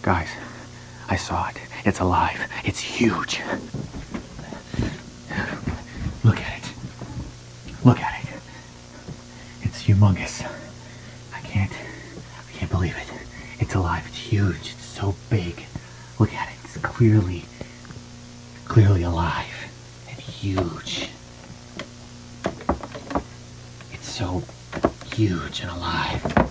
Guys, I saw it. It's alive. It's huge. Look at it. Look at it. It's humongous. I can't believe it. It's alive. It's huge. It's so big. Look at it. It's clearly alive and huge. It's so huge and alive.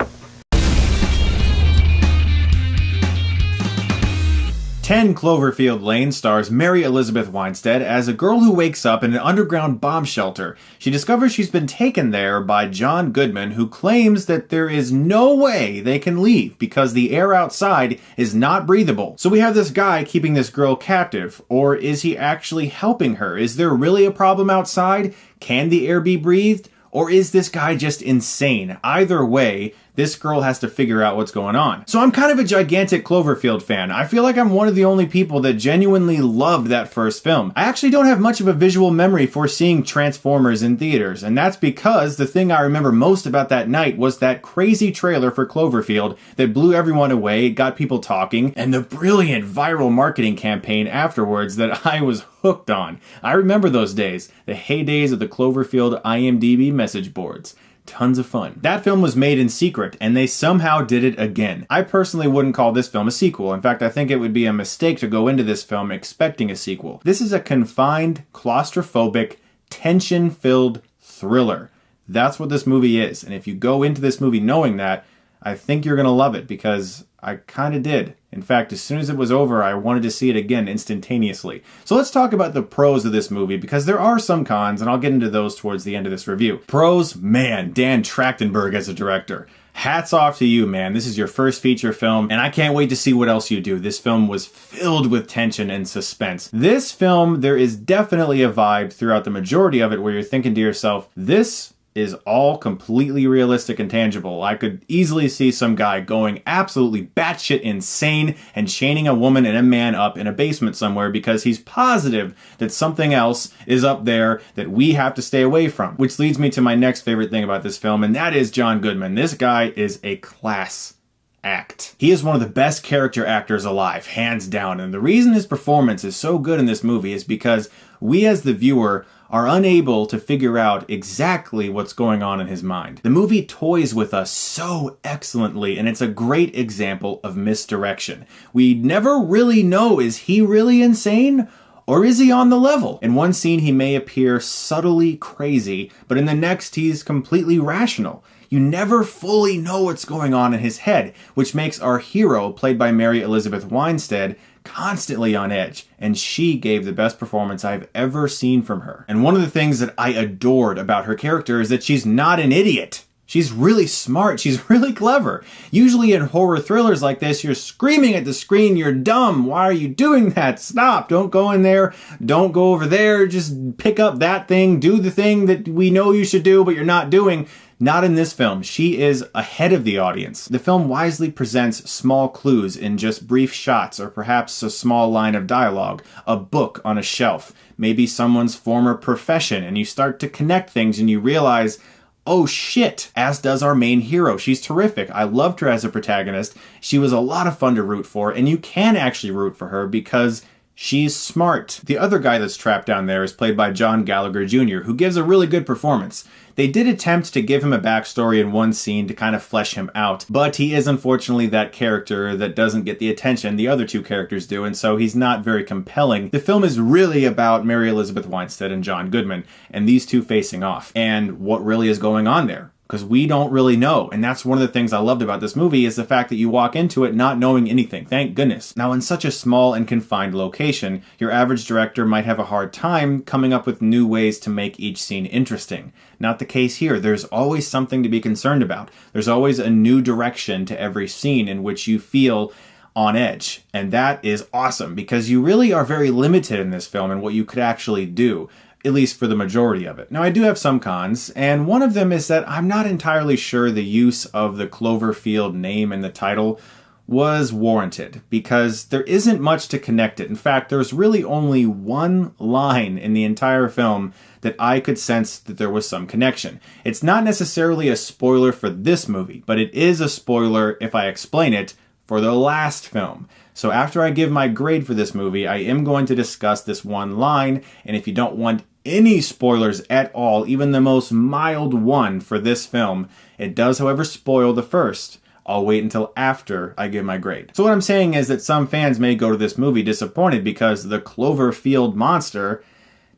10 Cloverfield Lane stars Mary Elizabeth Winstead as a girl who wakes up in an underground bomb shelter. She discovers she's been taken there by John Goodman, who claims that there is no way they can leave because the air outside is not breathable. So we have this guy keeping this girl captive, or is he actually helping her? Is there really a problem outside? Can the air be breathed? Or is this guy just insane? Either way, this girl has to figure out what's going on. So I'm kind of a gigantic Cloverfield fan. I feel like I'm one of the only people that genuinely loved that first film. I actually don't have much of a visual memory for seeing Transformers in theaters, and that's because the thing I remember most about that night was that crazy trailer for Cloverfield that blew everyone away, it got people talking, and the brilliant viral marketing campaign afterwards that I was hooked on. I remember those days, the heydays of the Cloverfield IMDb message boards. Tons of fun. That film was made in secret, and they somehow did it again. I personally wouldn't call this film a sequel. In fact, I think it would be a mistake to go into this film expecting a sequel. This is a confined, claustrophobic, tension-filled thriller. That's what this movie is, and if you go into this movie knowing that, I think you're gonna love it, because I kinda did. In fact, as soon as it was over, I wanted to see it again instantaneously. So let's talk about the pros of this movie, because there are some cons, and I'll get into those towards the end of this review. Pros, man, Dan Trachtenberg as a director. Hats off to you, man. This is your first feature film, and I can't wait to see what else you do. This film was filled with tension and suspense. This film, there is definitely a vibe throughout the majority of it where you're thinking to yourself, this is all completely realistic and tangible. I could easily see some guy going absolutely batshit insane and chaining a woman and a man up in a basement somewhere because he's positive that something else is up there that we have to stay away from. Which leads me to my next favorite thing about this film, and that is John Goodman. This guy is a class act. He is one of the best character actors alive, hands down, and the reason his performance is so good in this movie is because we as the viewer are unable to figure out exactly what's going on in his mind. The movie toys with us so excellently, and it's a great example of misdirection. We never really know, is he really insane? Or is he on the level? In one scene, he may appear subtly crazy, but in the next, he's completely rational. You never fully know what's going on in his head, which makes our hero, played by Mary Elizabeth Winstead, constantly on edge, and she gave the best performance I've ever seen from her. And one of the things that I adored about her character is that she's not an idiot. She's really smart. She's really clever. Usually in horror thrillers like this, you're screaming at the screen, you're dumb. Why are you doing that? Stop. Don't go in there. Don't go over there. Just pick up that thing. Do the thing that we know you should do, but you're not doing. Not in this film. She is ahead of the audience. The film wisely presents small clues in just brief shots, or perhaps a small line of dialogue, a book on a shelf, maybe someone's former profession, and you start to connect things and you realize, oh shit, as does our main hero. She's terrific. I loved her as a protagonist. She was a lot of fun to root for, and you can actually root for her because she's smart. The other guy that's trapped down there is played by John Gallagher Jr., who gives a really good performance. They did attempt to give him a backstory in one scene to kind of flesh him out, but he is unfortunately that character that doesn't get the attention the other two characters do, and so he's not very compelling. The film is really about Mary Elizabeth Winstead and John Goodman, and these two facing off, and what really is going on there. Because we don't really know. And that's one of the things I loved about this movie is the fact that you walk into it not knowing anything. Thank goodness. Now, in such a small and confined location, your average director might have a hard time coming up with new ways to make each scene interesting. Not the case here. There's always something to be concerned about. There's always a new direction to every scene in which you feel on edge. And that is awesome because you really are very limited in this film in what you could actually do, at least for the majority of it. Now, I do have some cons, and one of them is that I'm not entirely sure the use of the Cloverfield name in the title was warranted, because there isn't much to connect it. In fact, there's really only one line in the entire film that I could sense that there was some connection. It's not necessarily a spoiler for this movie, but it is a spoiler, if I explain it, for the last film. So after I give my grade for this movie, I am going to discuss this one line, and if you don't want any spoilers at all, even the most mild one for this film, it does, however, spoil the first. I'll wait until after I give my grade. So what I'm saying is that some fans may go to this movie disappointed because the Cloverfield monster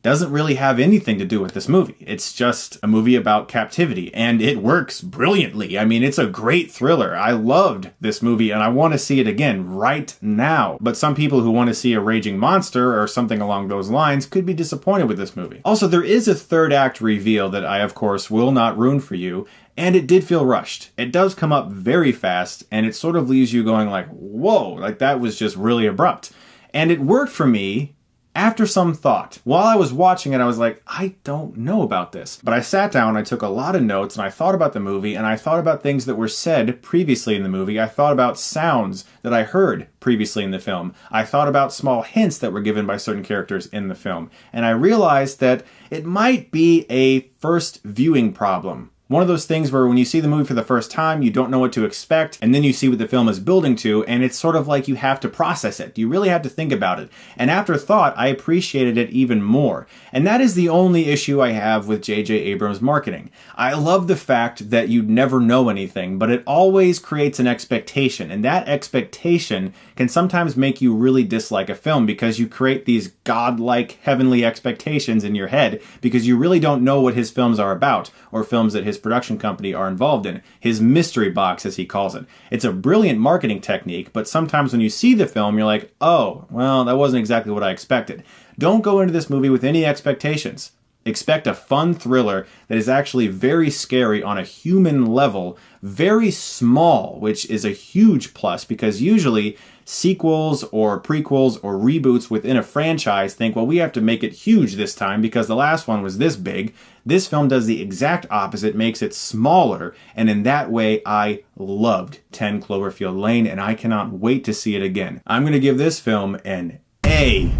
doesn't really have anything to do with this movie. It's just a movie about captivity, and it works brilliantly. I mean, it's a great thriller. I loved this movie, and I want to see it again right now. But some people who want to see a raging monster or something along those lines could be disappointed with this movie. Also, there is a third act reveal that I, of course, will not ruin for you, and it did feel rushed. It does come up very fast, and it sort of leaves you going like, whoa, like that was just really abrupt. And it worked for me after some thought. While I was watching it, I was like, I don't know about this. But I sat down, I took a lot of notes, and I thought about the movie, and I thought about things that were said previously in the movie. I thought about sounds that I heard previously in the film. I thought about small hints that were given by certain characters in the film. And I realized that it might be a first viewing problem. One of those things where when you see the movie for the first time, you don't know what to expect, and then you see what the film is building to, and it's sort of like you have to process it. You really have to think about it. And after thought, I appreciated it even more. And that is the only issue I have with J.J. Abrams' marketing. I love the fact that you never know anything, but it always creates an expectation, and that expectation can sometimes make you really dislike a film because you create these godlike, heavenly expectations in your head because you really don't know what his films are about, or films that his production company are involved in. His mystery box, as he calls it. It's a brilliant marketing technique, but sometimes when you see the film, you're like, oh, well, that wasn't exactly what I expected. Don't go into this movie with any expectations. Expect a fun thriller that is actually very scary on a human level, very small, which is a huge plus because usually sequels or prequels or reboots within a franchise think, well, we have to make it huge this time because the last one was this big. This film does the exact opposite, makes it smaller, and in that way, I loved 10 Cloverfield Lane, and I cannot wait to see it again. I'm going to give this film an A.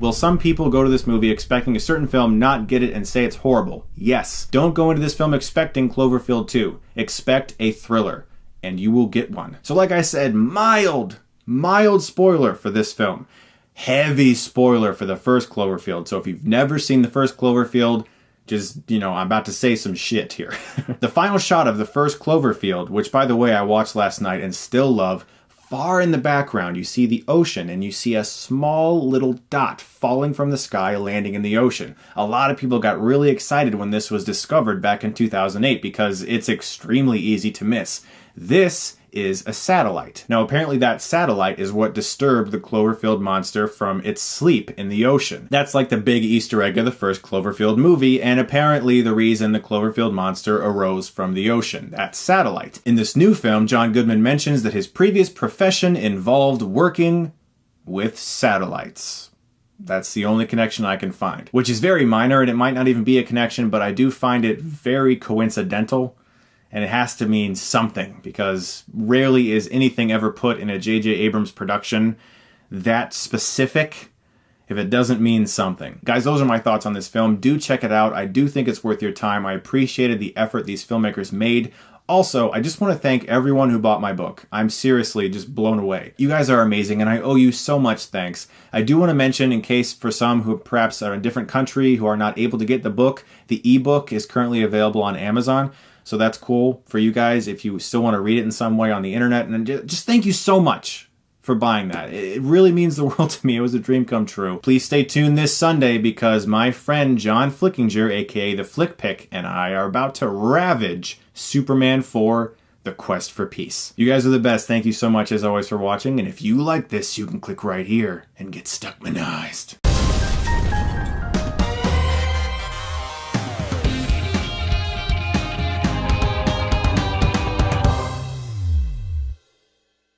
Will some people go to this movie expecting a certain film, not get it, and say it's horrible? Yes. Don't go into this film expecting Cloverfield 2. Expect a thriller, and you will get one. So like I said, mild spoiler for this film. Heavy spoiler for the first Cloverfield. So if you've never seen the first Cloverfield, just, I'm about to say some shit here. The final shot of the first Cloverfield, which by the way I watched last night and still love, far in the background you see the ocean and you see a small little dot falling from the sky landing in the ocean. A lot of people got really excited when this was discovered back in 2008 because it's extremely easy to miss. This is a satellite. Now apparently that satellite is what disturbed the Cloverfield monster from its sleep in the ocean. That's like the big Easter egg of the first Cloverfield movie, and apparently the reason the Cloverfield monster arose from the ocean, that satellite. In this new film, John Goodman mentions that his previous profession involved working with satellites. That's the only connection I can find, which is very minor, and it might not even be a connection, but I do find it very coincidental. And it has to mean something, because rarely is anything ever put in a J.J. Abrams production that specific if it doesn't mean something. Guys, those are my thoughts on this film. Do check it out. I do think it's worth your time. I appreciated the effort these filmmakers made. Also, I just want to thank everyone who bought my book. I'm seriously just blown away. You guys are amazing, and I owe you so much thanks. I do want to mention, in case for some who perhaps are in a different country who are not able to get the book, the ebook is currently available on Amazon. So that's cool for you guys if you still want to read it in some way on the internet. And just thank you so much for buying that. It really means the world to me. It was a dream come true. Please stay tuned this Sunday because my friend John Flickinger, aka the Flick Pick, and I are about to ravage Superman 4: The Quest for Peace. You guys are the best. Thank you so much as always for watching. And if you like this, you can click right here and get Stuckmanized.